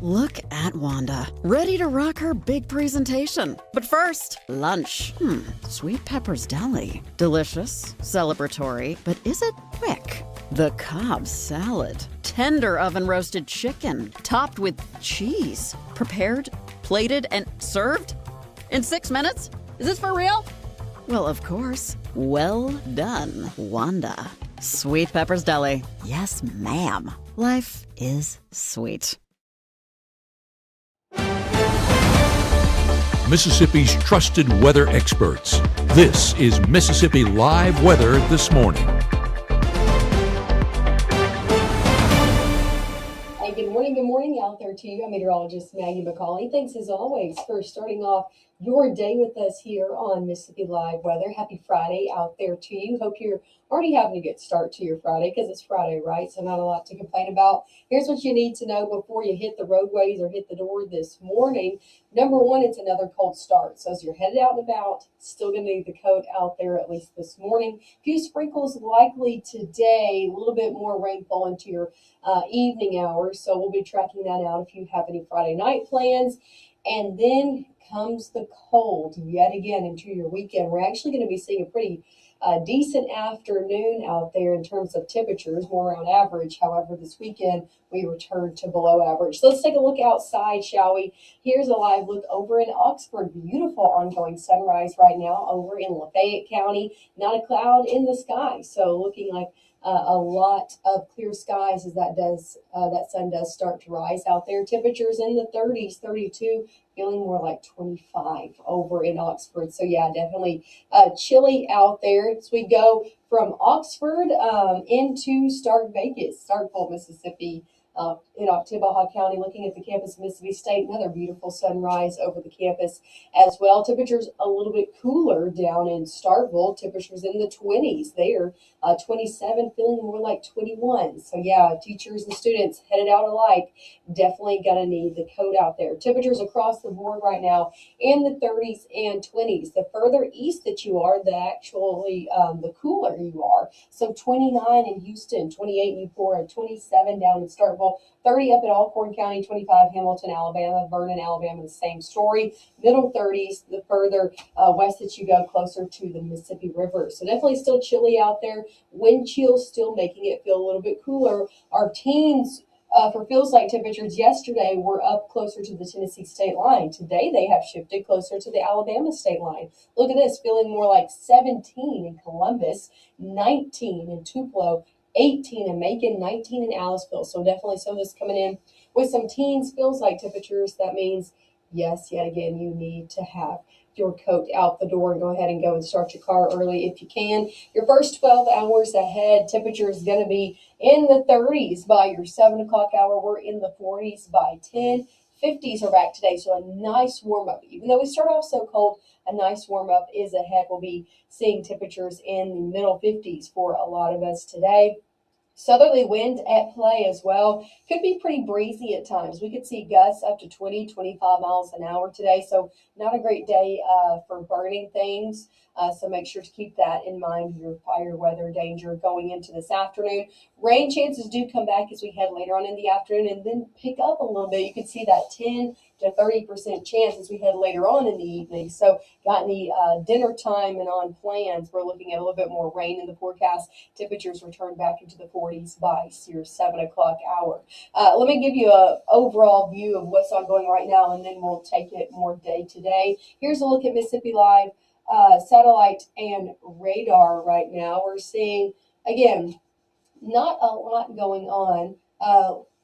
Look at Wanda, ready to rock her big presentation. But first, lunch. Sweet Pepper's Deli. Delicious, celebratory, but is it quick? The Cobb salad. Tender oven-roasted chicken, topped with cheese. Prepared, plated, and served in 6 minutes? Is this for real? Well, of course. Well done, Wanda. Sweet Pepper's Deli. Yes, ma'am. Life is sweet. Mississippi's trusted weather experts. This is Mississippi Live Weather This Morning. Hey, good morning out there to you. I'm meteorologist Maggye McCauley. Thanks as always for starting off your day with us here on Mississippi Live Weather. Happy Friday out there to you. Hope you're already having a good start to your Friday because it's Friday, right? So not a lot to complain about. Here's what you need to know before you hit the roadways or hit the door this morning. Number one, it's another cold start. So as you're headed out and about, still going to need the coat out there at least this morning. A few sprinkles likely today, a little bit more rainfall into your evening hours. So we'll be tracking that out if you have any Friday night plans. And then comes the cold yet again into your weekend. We're actually going to be seeing a pretty decent afternoon out there in terms of temperatures, more around average. However, this weekend we return to below average. So let's take a look outside, shall we? Here's a live look over in Oxford. Beautiful ongoing sunrise right now over in Lafayette County. Not a cloud in the sky, so looking like a lot of clear skies as that sun does start to rise out there. Temperatures in the 30s, 32, feeling more like 25 over in Oxford. So yeah, definitely chilly out there. As we go from Oxford into Starkville, Mississippi. In Oktibbeha County, looking at the campus of Mississippi State, another beautiful sunrise over the campus as well. Temperatures a little bit cooler down in Starkville. Temperatures in the 20s there, 27, feeling more like 21. So yeah, teachers and students headed out alike, definitely gonna need the coat out there. Temperatures across the board right now in the 30s and 20s. The further east that you are, the cooler you are. So 29 in Houston, 28 in Newport, and 27 down in Starkville. 30 up in Alcorn County, 25 Hamilton, Alabama, Vernon, Alabama, the same story. Middle 30s, the further west that you go, closer to the Mississippi River. So definitely still chilly out there. Wind chill still making it feel a little bit cooler. Our teens for feels like temperatures yesterday were up closer to the Tennessee state line. Today they have shifted closer to the Alabama state line. Look at this, feeling more like 17 in Columbus, 19 in Tupelo, 18 in Macon, 19 in Aliceville. So definitely some of this coming in with some teens feels like temperatures. That means, yes, yet again, you need to have your coat out the door and go ahead and go and start your car early if you can. Your first 12 hours ahead, temperature is going to be in the 30s by your 7 o'clock hour. We're in the 40s by 10. 50s are back today, so a nice warm-up. Even though we start off so cold, a nice warm-up is ahead. We'll be seeing temperatures in the middle 50s for a lot of us today. Southerly wind at play as well. Could be pretty breezy at times. We could see gusts up to 20, 25 miles an hour today. So not a great day for burning things. So make sure to keep that in mind, your fire weather danger going into this afternoon. Rain chances do come back as we head later on in the afternoon and then pick up a little bit. You can see that 10 to 30% chance as we head later on in the evening. So got any dinner time and on plans, we're looking at a little bit more rain in the forecast. Temperatures return back into the 40s by your 7 o'clock hour. Let me give you an overall view of what's ongoing right now, and then we'll take it more day to day. Here's a look at Mississippi Live satellite and radar right now. We're seeing, again, not a lot going on.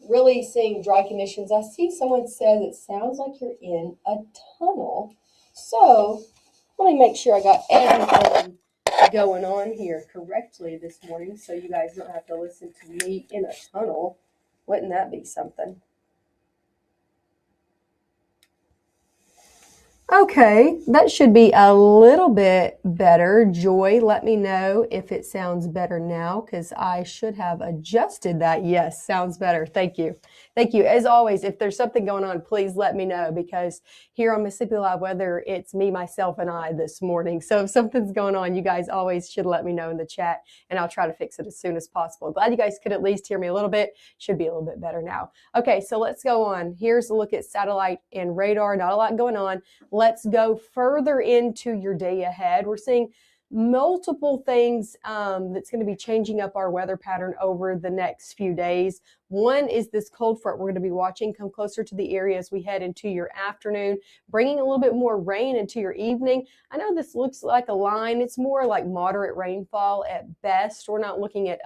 Really seeing dry conditions. I see someone says it sounds like you're in a tunnel. So let me make sure I got everything going on here correctly this morning so you guys don't have to listen to me in a tunnel. Wouldn't that be something? Okay, that should be a little bit better. Joy, let me know if it sounds better now because I should have adjusted that. Yes, sounds better. Thank you. Thank you. As always, if there's something going on, please let me know because here on Mississippi Live Weather, it's me, myself, and I this morning. So if something's going on, you guys always should let me know in the chat and I'll try to fix it as soon as possible. Glad you guys could at least hear me a little bit. Should be a little bit better now. Okay, so let's go on. Here's a look at satellite and radar. Not a lot going on. Let's go further into your day ahead. We're seeing multiple things that's going to be changing up our weather pattern over the next few days. One is this cold front we're going to be watching come closer to the area as we head into your afternoon, bringing a little bit more rain into your evening. I know this looks like a line. It's more like moderate rainfall at best. We're not looking at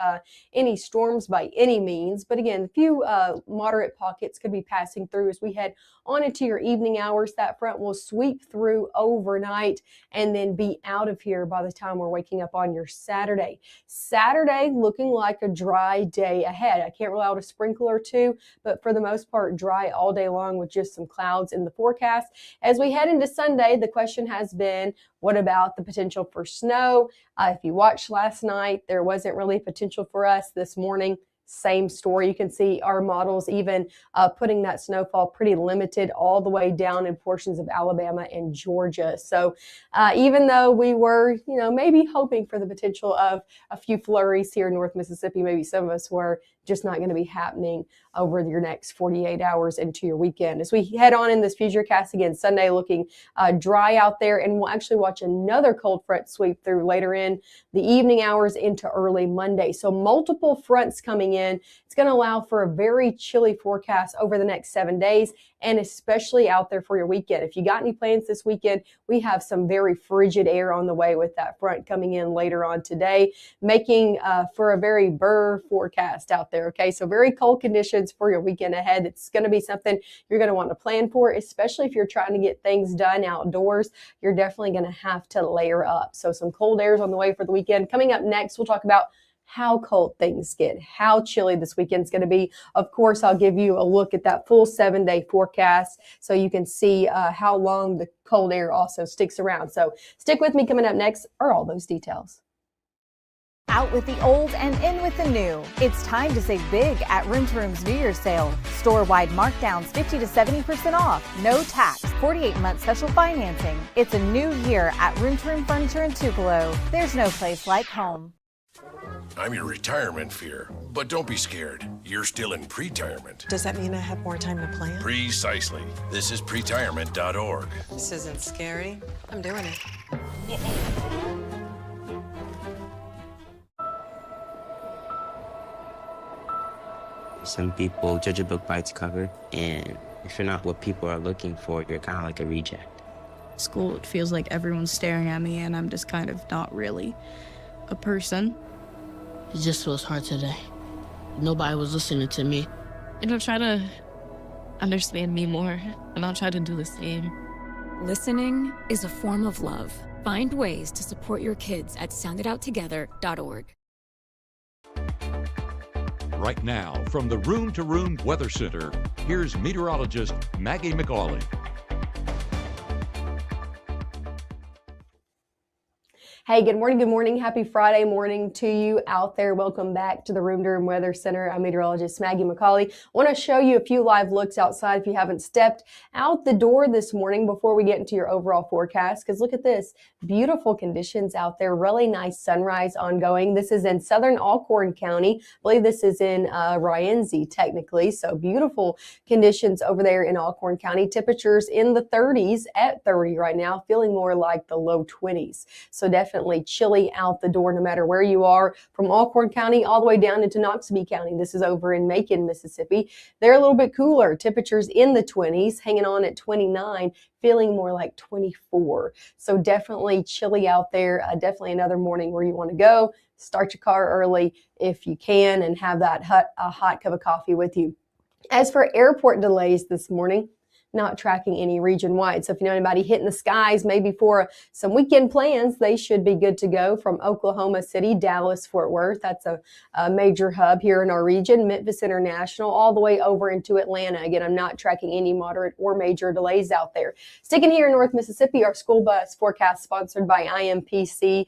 any storms by any means, but again, a few moderate pockets could be passing through as we head on into your evening hours. That front will sweep through overnight and then be out of here by the time we're waking up on your Saturday. Saturday looking like a dry day ahead. I can't rule out a sprinkle or two, but for the most part, dry all day long with just some clouds in the forecast. As we head into Sunday, the question has been, what about the potential for snow? If you watched last night, there wasn't really potential for us. This morning, same story. You can see our models even putting that snowfall pretty limited all the way down in portions of Alabama and Georgia. So even though we were, maybe hoping for the potential of a few flurries here in North Mississippi, maybe some of us were, just not going to be happening over your next 48 hours into your weekend. As we head on in this futurecast again, Sunday looking dry out there, and we'll actually watch another cold front sweep through later in the evening hours into early Monday. So multiple fronts coming in. It's going to allow for a very chilly forecast over the next 7 days, and especially out there for your weekend. If you got any plans this weekend, we have some very frigid air on the way with that front coming in later on today, making for a very burr forecast out there. Okay, so very cold conditions for your weekend ahead. It's going to be something you're going to want to plan for, especially if you're trying to get things done outdoors. You're definitely going to have to layer up. So some cold airs on the way for the weekend. Coming up next, we'll talk about how cold things get, how chilly this weekend's going to be. Of course, I'll give you a look at that full 7-day forecast so you can see how long the cold air also sticks around. So stick with me. Coming up next are all those details. Out with the old and in with the new. It's time to save big at Room to Room's New Year's sale. Store-wide markdowns 50 to 70% off, no tax, 48-month special financing. It's a new year at Room to Room Furniture in Tupelo. There's no place like home. I'm your retirement fear, but don't be scared. You're still in pre-tirement. Does that mean I have more time to plan? Precisely. This is pretirement.org. This isn't scary. I'm doing it. Some people judge a book by its cover, and if you're not what people are looking for, you're kind of like a reject. School, it feels like everyone's staring at me and I'm just kind of not really a person. It just feels hard today. Nobody was listening to me. Try to understand me more, and I'll try to do the same. Listening is a form of love. Find ways to support your kids at sounditouttogether.org. Right now, from the Room to Room Weather Center, here's meteorologist Maggye McCauley. Hey, good morning. Good morning. Happy Friday morning to you out there. Welcome back to the Room to Room Weather Center. I'm meteorologist Maggye McCauley. I want to show you a few live looks outside if you haven't stepped out the door this morning before we get into your overall forecast. Because look at this. Beautiful conditions out there. Really nice sunrise ongoing. This is in southern Alcorn County. I believe this is in Rienzi technically. So beautiful conditions over there in Alcorn County. Temperatures in the 30s at 30 right now, feeling more like the low 20s. So definitely chilly out the door no matter where you are, from Alcorn County all the way down into Noxubee County. This is over in Macon, Mississippi. They're a little bit cooler. Temperatures in the 20s, hanging on at 29, feeling more like 24. So definitely chilly out there. Definitely another morning where you want to go. Start your car early if you can and have that hot cup of coffee with you. As for airport delays this morning, not tracking any region-wide. So if you know anybody hitting the skies, maybe for some weekend plans, they should be good to go from Oklahoma City, Dallas, Fort Worth. That's a major hub here in our region, Memphis International, all the way over into Atlanta. Again, I'm not tracking any moderate or major delays out there. Sticking here in North Mississippi, our school bus forecast sponsored by IMPC.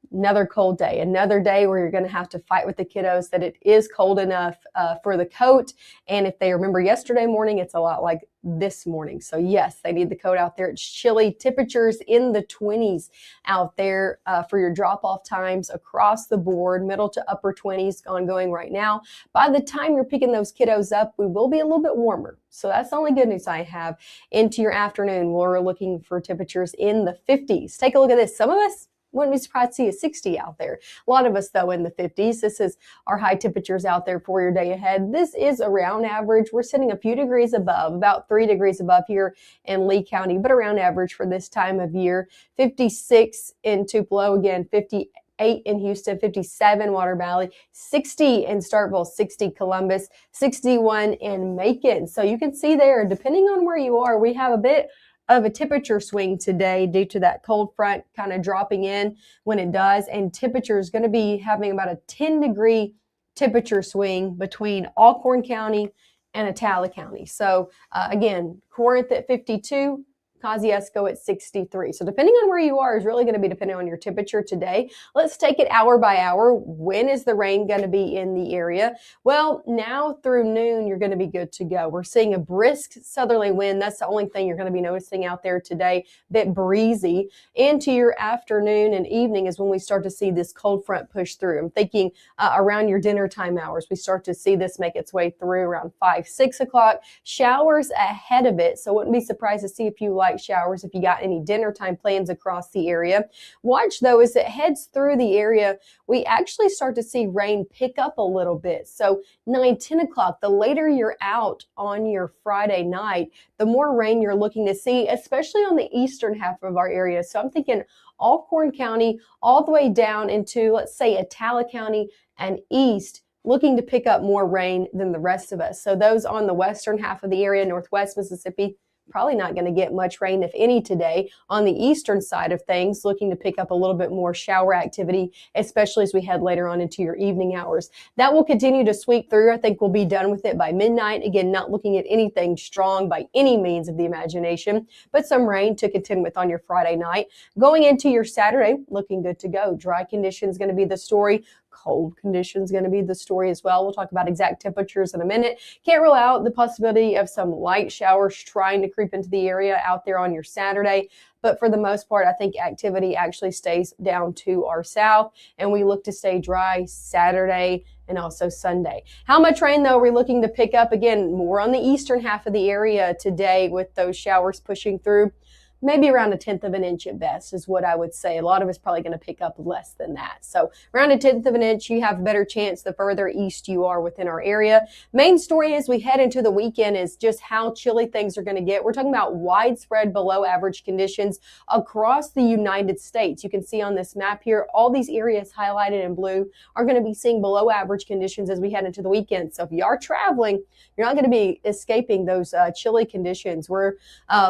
Another cold day, another day where you're going to have to fight with the kiddos that it is cold enough for the coat. And if they remember yesterday morning, it's a lot like this morning. So yes, they need the coat out there. It's chilly. Temperatures in the 20s out there for your drop-off times across the board, middle to upper 20s ongoing right now. By the time you're picking those kiddos up, we will be a little bit warmer. So that's the only good news I have. Into your afternoon, we're looking for temperatures in the 50s. Take a look at this. Some of us wouldn't be surprised to see a 60 out there. A lot of us, though, in the 50s. This is our high temperatures out there for your day ahead. This is around average. We're sitting a few degrees above, about 3 degrees above here in Lee County, but around average for this time of year. 56 in Tupelo, again, 58 in Houston, 57 Water Valley, 60 in Starkville, 60 Columbus, 61 in Macon. So you can see there, depending on where you are, we have a bit of a temperature swing today due to that cold front kind of dropping in when it does. And temperature is going to be having about a 10-degree temperature swing between Alcorn County and Atala County. So again, Corinth at 52, Kosciuszko at 63. So depending on where you are is really going to be depending on your temperature today. Let's take it hour by hour. When is the rain going to be in the area? Well, now through noon, you're going to be good to go. We're seeing a brisk southerly wind. That's the only thing you're going to be noticing out there today. Bit breezy. Into your afternoon and evening is when we start to see this cold front push through. I'm thinking around your dinner time hours, we start to see this make its way through around 5, 6 o'clock. Showers ahead of it. So wouldn't be surprised to see a few light showers if you got any dinner time plans across the area. Watch though, as it heads through the area, we actually start to see rain pick up a little bit. So 9, 10 o'clock, the later you're out on your Friday night, the more rain you're looking to see, especially on the eastern half of our area. So I'm thinking Alcorn County all the way down into, let's say, Atala County and east, looking to pick up more rain than the rest of us. So those on the western half of the area, northwest Mississippi, probably not going to get much rain, if any, today. On the eastern side of things, looking to pick up a little bit more shower activity, especially as we head later on into your evening hours. That will continue to sweep through. I think we'll be done with it by midnight. Again, not looking at anything strong by any means of the imagination, but some rain to contend with on your Friday night. Going into your Saturday, looking good to go. Dry conditions going to be the story. Cold conditions going to be the story as well. We'll talk about exact temperatures in a minute. Can't rule out the possibility of some light showers trying to creep into the area out there on your Saturday. But for the most part, I think activity actually stays down to our south, and we look to stay dry Saturday and also Sunday. How much rain, though, are we looking to pick up? Again, more on the eastern half of the area today with those showers pushing through. Maybe around 1/10 of an inch at best is what I would say. A lot of it's probably going to pick up less than that. So around 1/10 of an inch, you have a better chance the further east you are within our area. Main story as we head into the weekend is just how chilly things are going to get. We're talking about widespread below average conditions across the United States. You can see on this map here, all these areas highlighted in blue are going to be seeing below average conditions as we head into the weekend. So if you are traveling, you're not going to be escaping those chilly conditions. We're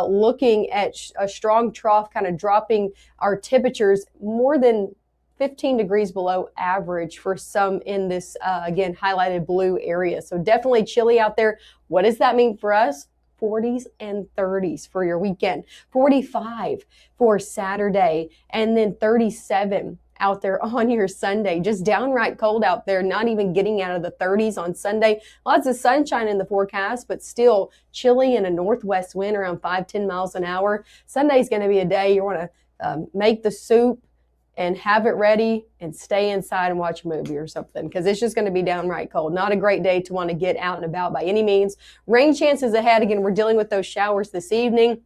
looking at a strong trough kind of dropping our temperatures more than 15 degrees below average for some in this, again, highlighted blue area. So definitely chilly out there. What does that mean for us? 40s and 30s for your weekend, 45 for Saturday, and then 37 out there on your Sunday. Just downright cold out there, not even getting out of the 30s on Sunday. Lots of sunshine in the forecast, but still chilly and a northwest wind around 5-10 miles an hour. Sunday's going to be a day you want to make the soup and have it ready and stay inside and watch a movie or something, because it's just going to be downright cold. Not a great day to want to get out and about by any means. Rain chances ahead. Again, we're dealing with those showers this evening.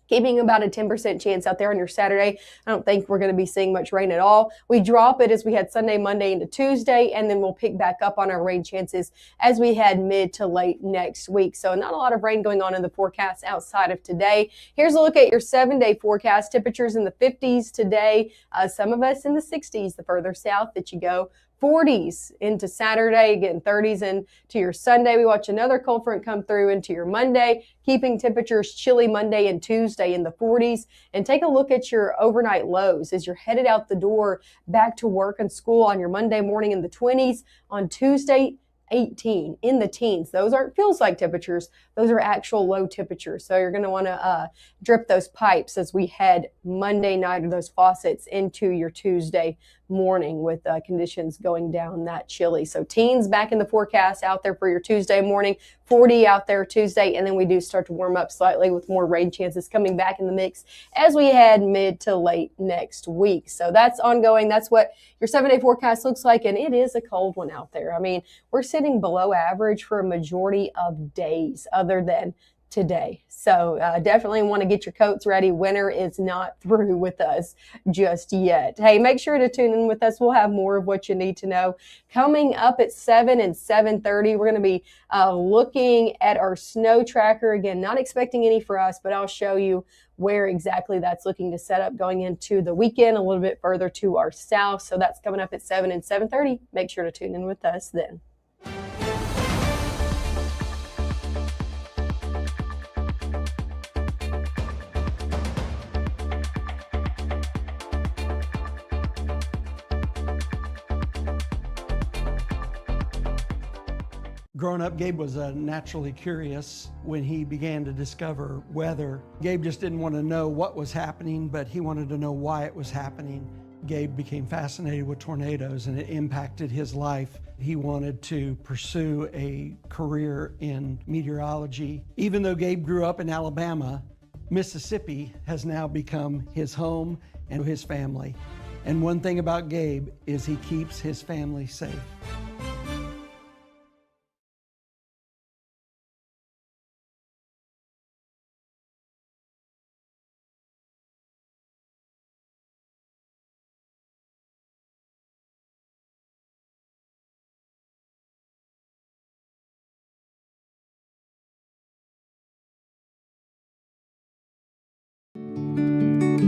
Keeping about a 10% chance out there on your Saturday. I don't think we're going to be seeing much rain at all. We drop it as we head Sunday, Monday into Tuesday, and then we'll pick back up on our rain chances as we head mid to late next week. So not a lot of rain going on in the forecast outside of today. Here's a look at your 7-day forecast. Temperatures in the 50s today. Some of us in the 60s the further south that you go. 40s into Saturday, getting 30s into your Sunday. We watch another cold front come through into your Monday, keeping temperatures chilly Monday and Tuesday in the 40s. And take a look at your overnight lows as you're headed out the door back to work and school on your Monday morning in the 20s. On Tuesday, 18 in the teens. Those aren't feels like temperatures. Those are actual low temperatures. So you're going to want to drip those pipes as we head Monday night, or those faucets, into your Tuesday morning with conditions going down that chilly. So teens back in the forecast out there for your Tuesday morning, 40 out there Tuesday, and then we do start to warm up slightly with more rain chances coming back in the mix as we head mid to late next week. So that's ongoing. That's what your 7-day forecast looks like, and it is a cold one out there. I mean, we're sitting below average for a majority of days other than today. So definitely want to get your coats ready. Winter is not through with us just yet. Hey, make sure to tune in with us. We'll have more of what you need to know coming up at 7 and 7:30. We're going to be looking at our snow tracker. Again, not expecting any for us, but I'll show you where exactly that's looking to set up going into the weekend a little bit further to our south. So that's coming up at 7 and 7:30. Make sure to tune in with us then. Growing up, Gabe was naturally curious. When he began to discover weather, Gabe just didn't want to know what was happening, but he wanted to know why it was happening. Gabe became fascinated with tornadoes, and it impacted his life. He wanted to pursue a career in meteorology. Even though Gabe grew up in Alabama, Mississippi has now become his home and his family. And one thing about Gabe is he keeps his family safe.